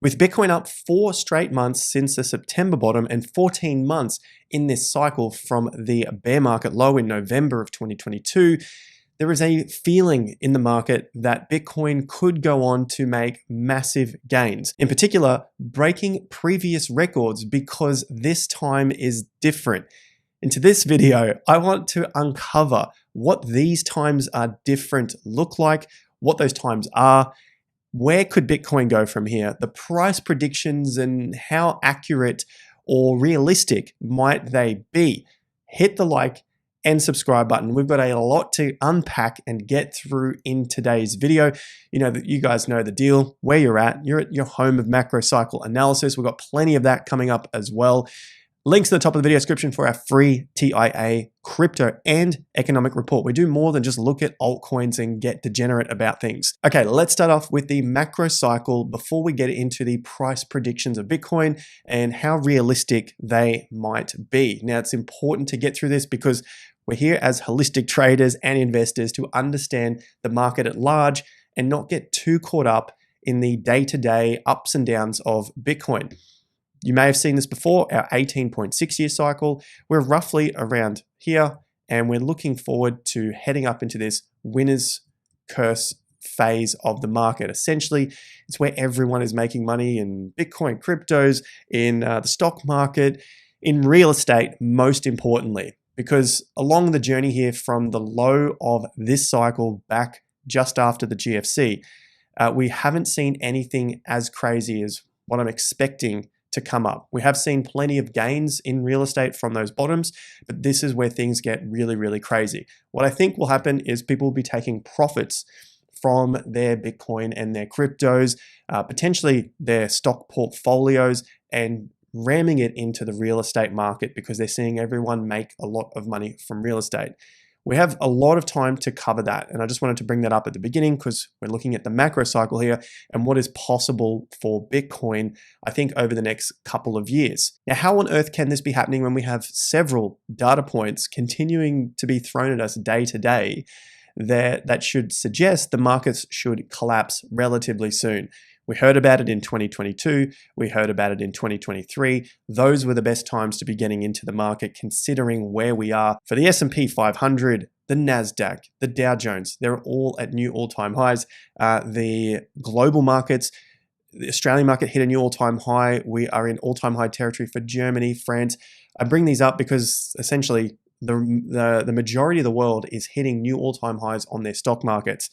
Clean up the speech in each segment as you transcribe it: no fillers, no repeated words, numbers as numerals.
With Bitcoin up 4 straight months since the September bottom and 14 months in this cycle from the bear market low in November of 2022, there is a feeling in the market that Bitcoin could go on to make massive gains. In particular, breaking previous records because this time is different. Into this video, I want to uncover what these times are different look like, what those times are, where could Bitcoin go from here, the price predictions and how accurate or realistic might they be. Hit the like and subscribe button. We've got a lot to unpack and get through in today's video. You guys know the deal, where you're at your home of macro cycle analysis. We've got plenty of that coming up as well. Links to the top of the video description for our free TIA crypto and economic report. We do more than just look at altcoins and get degenerate about things. Okay, let's start off with the macro cycle before we get into the price predictions of Bitcoin and how realistic they might be. Now, it's important to get through this because we're here as holistic traders and investors to understand the market at large and not get too caught up in the day-to-day ups and downs of Bitcoin. You may have seen this before, our 18.6-year cycle. We're roughly around here, and we're looking forward to heading up into this winner's curse phase of the market. Essentially, it's where everyone is making money in Bitcoin, cryptos, in the stock market, in real estate, most importantly. Because along the journey here from the low of this cycle back just after the GFC, we haven't seen anything as crazy as what I'm expecting to come up. We have seen plenty of gains in real estate from those bottoms, but this is where things get really, really crazy. What I think will happen is people will be taking profits from their Bitcoin and their cryptos, potentially their stock portfolios, and ramming it into the real estate market because they're seeing everyone make a lot of money from real estate. We have a lot of time to cover that, and I just wanted to bring that up at the beginning because we're looking at the macro cycle here and what is possible for Bitcoin, I think, over the next couple of years. Now, how on earth can this be happening when we have several data points continuing to be thrown at us day to day that should suggest the markets should collapse relatively soon? We heard about it in 2022. We heard about it in 2023. Those were the best times to be getting into the market, considering where we are for the S&P 500, the NASDAQ, the Dow Jones. They're all at new all-time highs. The global markets, the Australian market hit a new all-time high. We are in all-time high territory for Germany, France. I bring these up because essentially the majority of the world is hitting new all-time highs on their stock markets.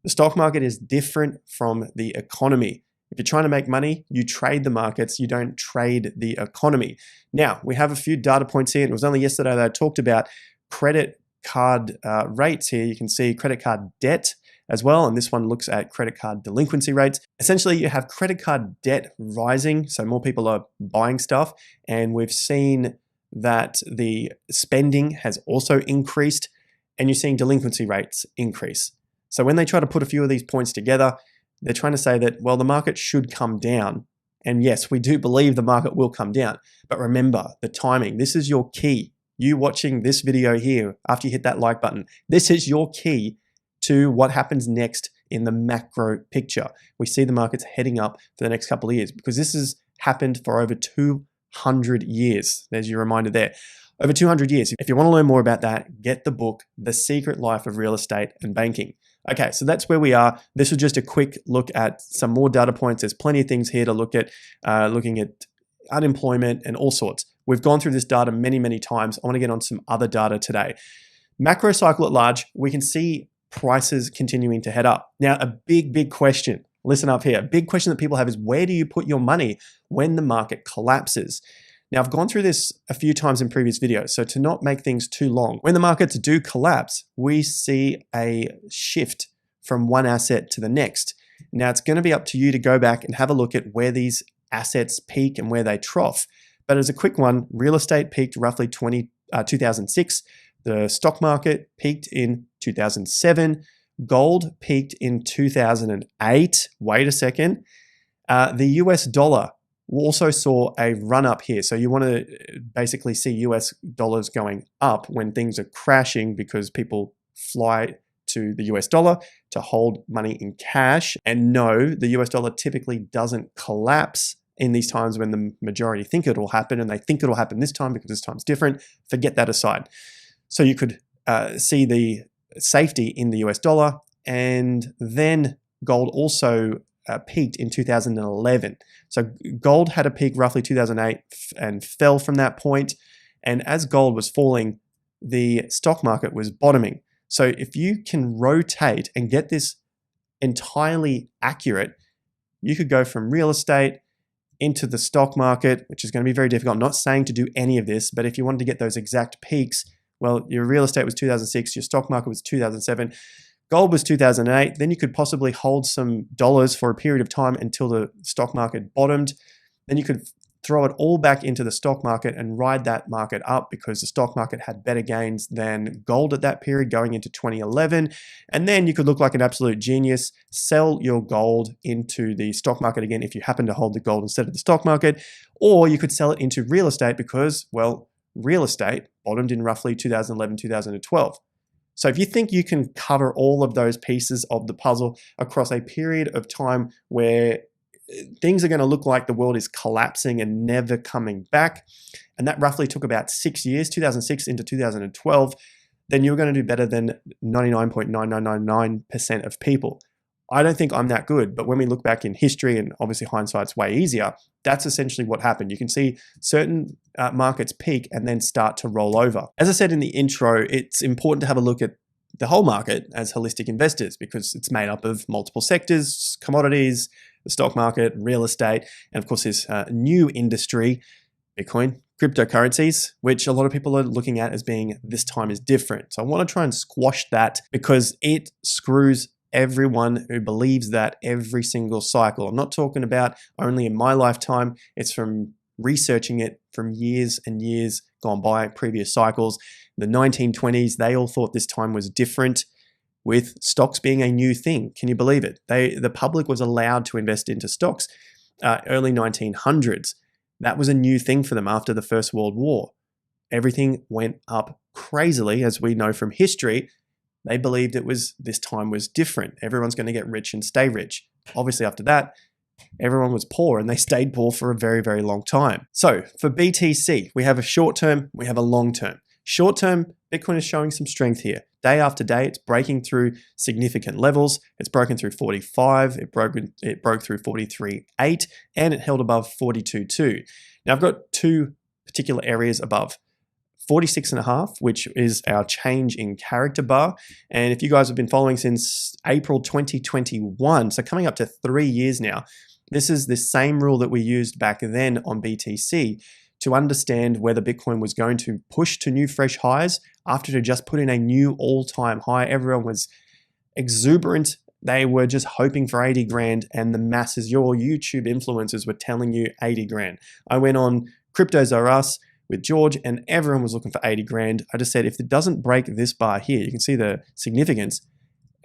The stock market is different from the economy. If you're trying to make money, you trade the markets, you don't trade the economy. Now, we have a few data points here. It was only yesterday that I talked about credit card rates here. You can see credit card debt as well, and this one looks at credit card delinquency rates. Essentially, you have credit card debt rising, so more people are buying stuff, and we've seen that the spending has also increased, and you're seeing delinquency rates increase. So when they try to put a few of these points together, they're trying to say that, well, the market should come down. And yes, we do believe the market will come down. But remember, the timing, this is your key. You watching this video here, after you hit that like button, this is your key to what happens next in the macro picture. We see the markets heading up for the next couple of years because this has happened for over 200 years. There's your reminder there. Over 200 years. If you want to learn more about that, get the book, The Secret Life of Real Estate and Banking. Okay, so that's where we are. This was just a quick look at some more data points. There's plenty of things here to look at, looking at unemployment and all sorts. We've gone through this data many, many times. I want to get on some other data today. Macro cycle at large, we can see prices continuing to head up. Now, a big question. Listen up here. A big question that people have is, where do you put your money when the market collapses? Now, I've gone through this a few times in previous videos, so to not make things too long, when the markets do collapse, we see a shift from one asset to the next. Now, it's going to be up to you to go back and have a look at where these assets peak and where they trough. But as a quick one, real estate peaked roughly 2006. The stock market peaked in 2007. Gold peaked in 2008. Wait a second. The US dollar also saw a run up here. So you want to basically see US dollars going up when things are crashing because people fly to the US dollar to hold money in cash. And no, the US dollar typically doesn't collapse in these times when the majority think it will happen, and they think it will happen this time because this time's different. Forget that aside. So you could see the safety in the US dollar, and then gold also peaked in 2011. So gold had a peak roughly 2008 and fell from that point. And as gold was falling, the stock market was bottoming. So if you can rotate and get this entirely accurate, you could go from real estate into the stock market, which is going to be very difficult. I'm not saying to do any of this, but if you wanted to get those exact peaks, well, your real estate was 2006, your stock market was 2007, gold was 2008, then you could possibly hold some dollars for a period of time until the stock market bottomed. Then you could throw it all back into the stock market and ride that market up because the stock market had better gains than gold at that period going into 2011. And then you could look like an absolute genius, sell your gold into the stock market again if you happen to hold the gold instead of the stock market, or you could sell it into real estate because, well, real estate bottomed in roughly 2011, 2012. So if you think you can cover all of those pieces of the puzzle across a period of time where things are going to look like the world is collapsing and never coming back, and that roughly took about 6 years, 2006 into 2012, then you're going to do better than 99.9999% of people. I don't think I'm that good, but when we look back in history, and obviously hindsight's way easier, that's essentially what happened. You can see certain markets peak and then start to roll over. As I said in the intro, it's important to have a look at the whole market as holistic investors because it's made up of multiple sectors, commodities, the stock market, real estate, and of course this new industry, Bitcoin, cryptocurrencies, which a lot of people are looking at as being this time is different. So I want to try and squash that because it screws everyone who believes that every single cycle. I'm not talking about only in my lifetime. It's from researching it from years and years gone by, previous cycles. The 1920s, they all thought this time was different, with stocks being a new thing. Can you believe it? The public was allowed to invest into stocks early 1900s. That was a new thing for them after the First World War. Everything went up crazily, as we know from history. They believed this time was different. Everyone's going to get rich and stay rich. Obviously, after that, everyone was poor and they stayed poor for a very, very long time. So for BTC, we have a short term, we have a long term. Short term, Bitcoin is showing some strength here. Day after day, it's breaking through significant levels. It's broken through 45, it broke through 43.8, and it held above 42.2. Now I've got two particular areas above. 46.5, which is our change in character bar. And if you guys have been following since April 2021, so coming up to 3 years now, this is the same rule that we used back then on BTC to understand whether Bitcoin was going to push to new fresh highs after it just put in a new all-time high. Everyone was exuberant. They were just hoping for 80 grand, and the masses, your YouTube influencers, were telling you 80 grand. I went on Cryptos Are Us with George, and everyone was looking for 80 grand. I just said, if it doesn't break this bar here, you can see the significance,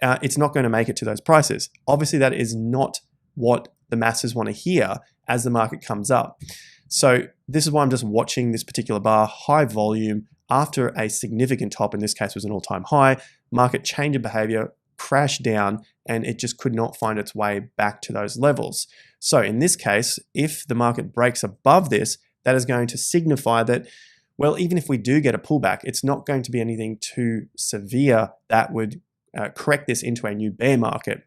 it's not going to make it to those prices. Obviously, that is not what the masses want to hear as the market comes up. So this is why I'm just watching this particular bar, high volume, after a significant top, in this case was an all-time high, market change of behavior, crashed down, and it just could not find its way back to those levels. So in this case, if the market breaks above this, that is going to signify that, well, even if we do get a pullback, it's not going to be anything too severe that would correct this into a new bear market.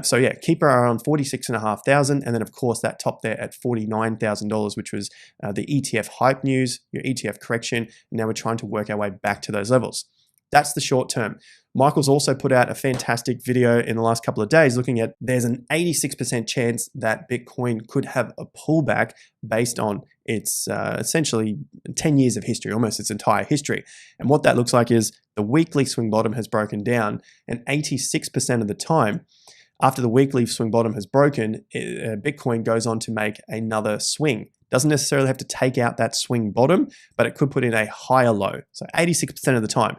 So yeah, keep our eye on 46,500, and then of course that top there at $49,000, which was the ETF hype news, your ETF correction. Now we're trying to work our way back to those levels. That's the short term. Michael's also put out a fantastic video in the last couple of days looking at there's an 86% chance that Bitcoin could have a pullback based on its essentially 10 years of history, almost its entire history. And what that looks like is the weekly swing bottom has broken down, and 86% of the time, after the weekly swing bottom has broken, Bitcoin goes on to make another swing. Doesn't necessarily have to take out that swing bottom, but it could put in a higher low. So 86% of the time.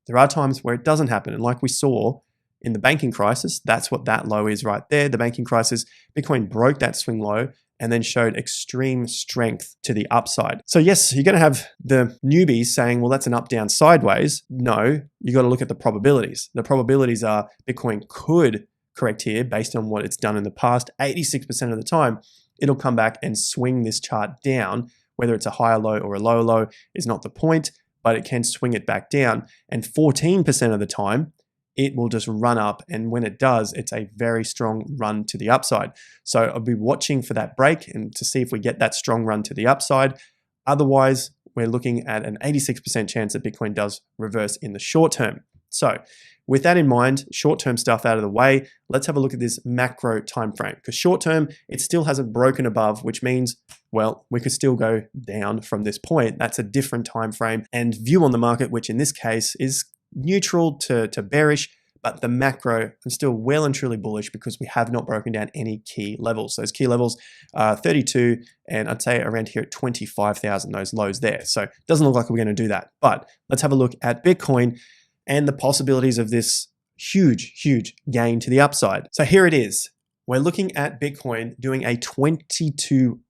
There are times where it doesn't happen. And like we saw in the banking crisis, that's what that low is right there. The banking crisis, Bitcoin broke that swing low and then showed extreme strength to the upside. So yes, you're going to have the newbies saying, well, that's an up, down, sideways. No, you got to look at the probabilities. The probabilities are Bitcoin could correct here based on what it's done in the past. 86% of the time, it'll come back and swing this chart down. Whether it's a higher low or a lower low is not the point, but it can swing it back down. And 14% of the time, it will just run up. And when it does, it's a very strong run to the upside. So I'll be watching for that break and to see if we get that strong run to the upside. Otherwise, we're looking at an 86% chance that Bitcoin does reverse in the short term. So with that in mind, short-term stuff out of the way, let's have a look at this macro time frame. Because short-term, it still hasn't broken above, which means, well, we could still go down from this point. That's a different time frame and view on the market, which in this case is neutral to bearish, but the macro, I'm still well and truly bullish because we have not broken down any key levels. Those key levels are 32, and I'd say around here at 25,000, those lows there. So it doesn't look like we're going to do that. But let's have a look at Bitcoin and the possibilities of this huge, huge gain to the upside. So here it is. We're looking at Bitcoin doing a 22x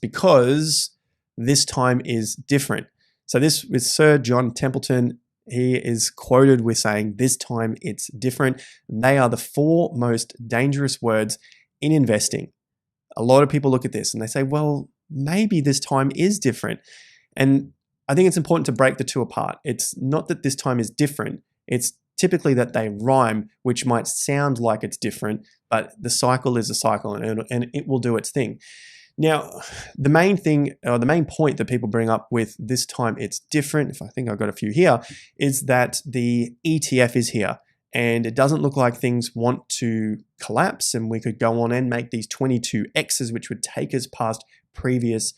because this time is different. So this with Sir John Templeton, he is quoted with saying, this time it's different. They are the 4 most dangerous words in investing. A lot of people look at this and they say, well, maybe this time is different. And I think it's important to break the two apart. It's not that this time is different. It's typically that they rhyme, which might sound like it's different, but the cycle is a cycle and it will do its thing. Now, the main thing, or the main point that people bring up with this time it's different, if I think I've got a few here, is that the ETF is here and it doesn't look like things want to collapse and we could go on and make these 22Xs, which would take us past previous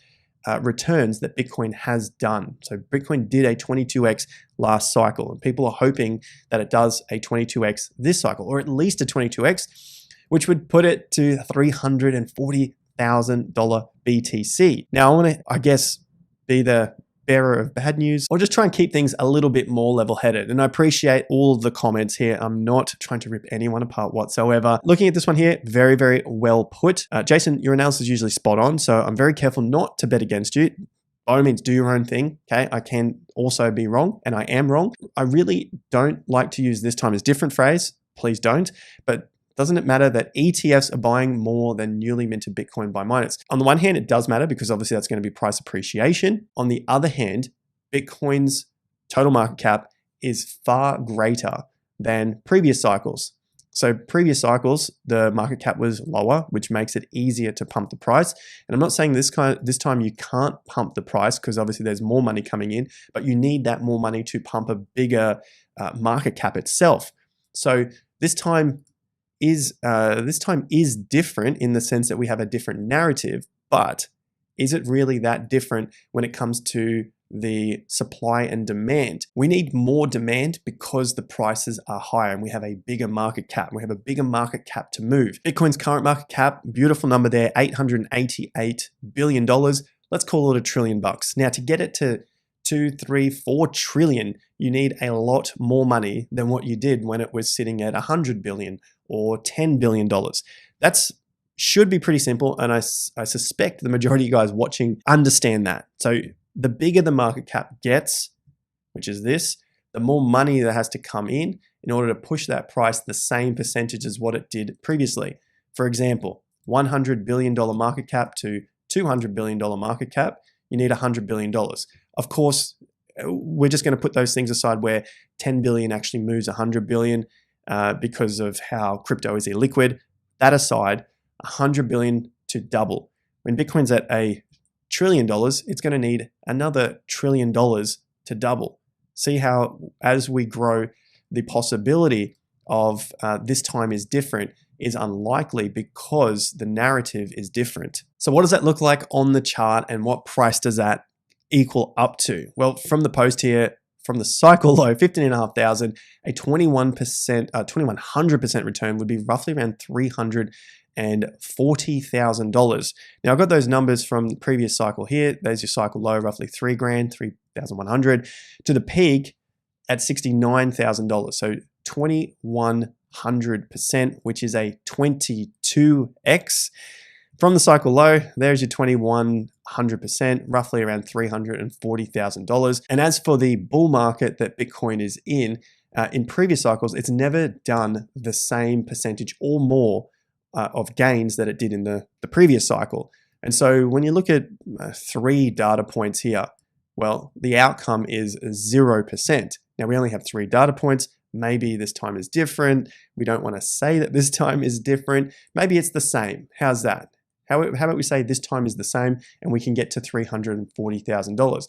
returns that Bitcoin has done. So Bitcoin did a 22x last cycle, and people are hoping that it does a 22x this cycle, or at least a 22x, which would put it to $340,000 BTC. Now I want to, I guess, be the bearer of bad news, or just try and keep things a little bit more level-headed. And I appreciate all of the comments here. I'm not trying to rip anyone apart whatsoever. Looking at this one here, very, very well put. Jason, your analysis is usually spot on, so I'm very careful not to bet against you. By all means, do your own thing, okay? I can also be wrong, and I am wrong. I really don't like to use this time as different phrase. Please don't. But doesn't it matter that ETFs are buying more than newly minted Bitcoin by miners? On the one hand, it does matter because obviously that's going to be price appreciation. On the other hand, Bitcoin's total market cap is far greater than previous cycles. So previous cycles, the market cap was lower, which makes it easier to pump the price. And I'm not saying this time you can't pump the price because obviously there's more money coming in, but you need that more money to pump a bigger market cap itself. So this time is different in the sense that we have a different narrative, but is it really that different when it comes to the supply and demand? We need more demand because the prices are higher and we have a bigger market cap. We have a bigger market cap to move. Bitcoin's current market cap, beautiful number there, $888 billion. Let's call it $1 trillion. Now to get it to 2, 3, 4 trillion, you need a lot more money than what you did when it was sitting at 100 billion or $10 billion. That's should be pretty simple, and I suspect the majority of you guys watching understand that. So the bigger the market cap gets, which is this, the more money that has to come in order to push that price the same percentage as what it did previously. For example, $100 billion market cap to $200 billion market cap, you need $100 billion. Of course, we're just going to put those things aside where 10 billion actually moves 100 billion because of how crypto is illiquid. That aside, 100 billion to double. When Bitcoin's at $1 trillion, it's going to need another $1 trillion to double. See how as we grow, the possibility of this time is different is unlikely because the narrative is different. So what does that look like on the chart and what price does that equal up to? Well, from the post here, from the cycle low, 15,500, a 2100% return would be roughly around $340,000. Now I've got those numbers from the previous cycle here. There's your cycle low, roughly $3,000, 3,100 to the peak at $69,000. So 2100%, which is a 22x. From the cycle low, there's your 2100%, roughly around $340,000. And as for the bull market that Bitcoin is in previous cycles, it's never done the same percentage or more of gains that it did in the previous cycle. And so when you look at 3 data points here, well, the outcome is 0%. Now we only have 3 data points. Maybe this time is different. We don't want to say that this time is different. Maybe it's the same. How's that? How about we say this time is the same and we can get to $340,000.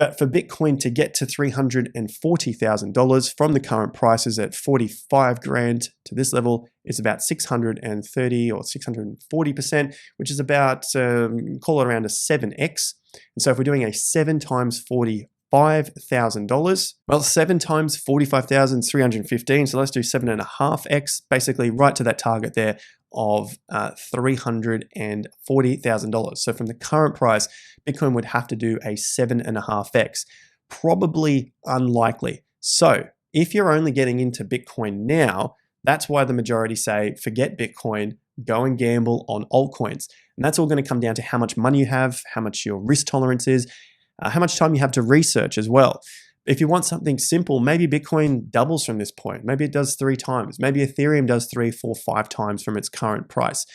But for Bitcoin to get to $340,000 from the current prices at 45 grand to this level is about 630 or 640%, which is about, call it around a 7x. And so if we're doing a 7 times $45,000, well, 7 times 45,315. So let's do 7.5x, basically right to that target there of $340,000. So from the current price, Bitcoin would have to do a 7.5x. Probably unlikely. So if you're only getting into Bitcoin now, that's why the majority say, forget Bitcoin, go and gamble on altcoins. And that's all going to come down to how much money you have, how much your risk tolerance is, how much time you have to research as well. If you want something simple, maybe Bitcoin doubles from this point. Maybe it does 3 times. Maybe Ethereum does 3, 4, 5 times from its current price.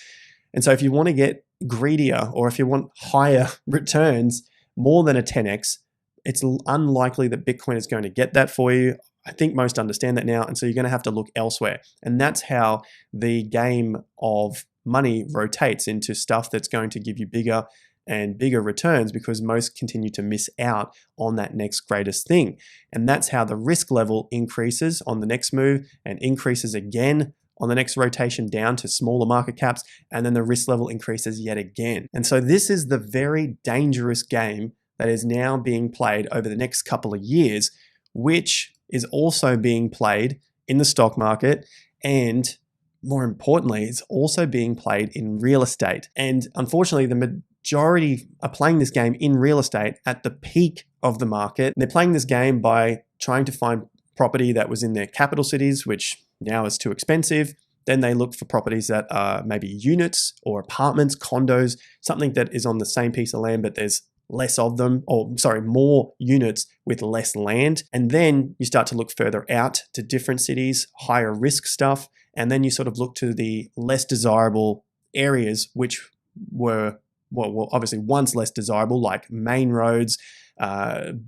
And so if you want to get greedier or if you want higher returns, more than a 10x, it's unlikely that Bitcoin is going to get that for you. I think most understand that now. And so you're going to have to look elsewhere. And that's how the game of money rotates into stuff that's going to give you bigger and bigger returns, because most continue to miss out on that next greatest thing. And that's how the risk level increases on the next move and increases again on the next rotation down to smaller market caps, and then the risk level increases yet again. And so this is the very dangerous game that is now being played over the next couple of years, which is also being played in the stock market, and more importantly, it's also being played in real estate. And unfortunately, the majority are playing this game in real estate at the peak of the market. They're playing this game by trying to find property that was in their capital cities, which now is too expensive. Then they look for properties that are maybe units or apartments, condos, something that is on the same piece of land, but there's less of them, or sorry, more units with less land. And then you start to look further out to different cities, higher risk stuff. And then you sort of look to the less desirable areas, which were obviously once less desirable, like main roads,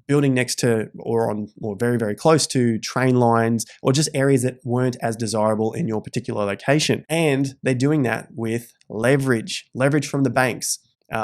building next to or on or very, very close to train lines, or just areas that weren't as desirable in your particular location. And they're doing that with leverage from the banks,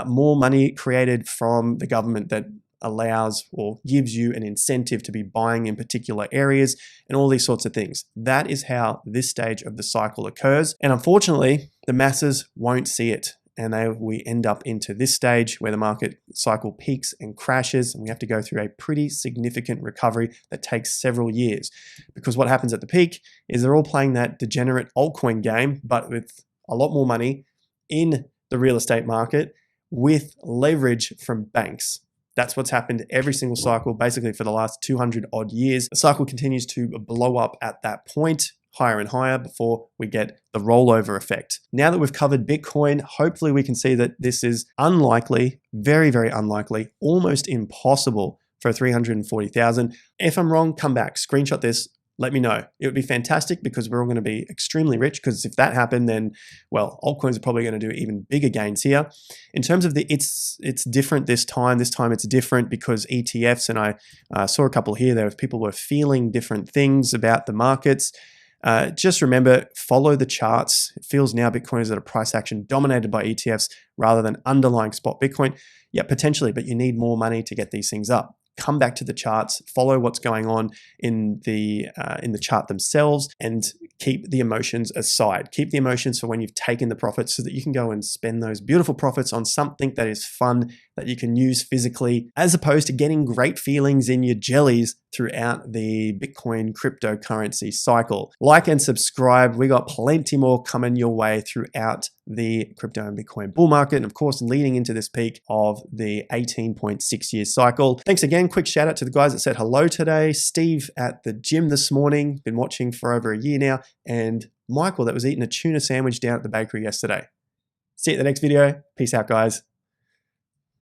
more money created from the government that allows or gives you an incentive to be buying in particular areas and all these sorts of things. That is how this stage of the cycle occurs. And unfortunately, the masses won't see it. And we end up into this stage where the market cycle peaks and crashes, and we have to go through a pretty significant recovery that takes several years. Because what happens at the peak is they're all playing that degenerate altcoin game, but with a lot more money in the real estate market with leverage from banks. That's what's happened every single cycle, basically for the last 200 odd years. The cycle continues to blow up at that point, higher and higher, before we get the rollover effect. Now that we've covered Bitcoin, hopefully we can see that this is unlikely, very, very unlikely, almost impossible for 340,000. If I'm wrong, come back, screenshot this, let me know. It would be fantastic because we're all going to be extremely rich, because if that happened, then, well, altcoins are probably going to do even bigger gains here. In terms of it's different this time. This time it's different because ETFs, and I saw a couple here, there people were feeling different things about the markets. Just remember, follow the charts. It feels now Bitcoin is at a price action dominated by ETFs rather than underlying spot Bitcoin. Yeah, potentially, but you need more money to get these things up. Come back to the charts, follow what's going on in the chart themselves, and keep the emotions aside. Keep the emotions for when you've taken the profits so that you can go and spend those beautiful profits on something that is fun, that you can use physically, as opposed to getting great feelings in your jellies throughout the Bitcoin cryptocurrency cycle. Like and subscribe. We got plenty more coming your way throughout the crypto and Bitcoin bull market, and of course leading into this peak of the 18.6 year cycle. Thanks again. Quick shout out to the guys that said hello today. Steve at the gym this morning, been watching for over a year now, and Michael that was eating a tuna sandwich down at the bakery yesterday. See you at the next video. Peace out, guys.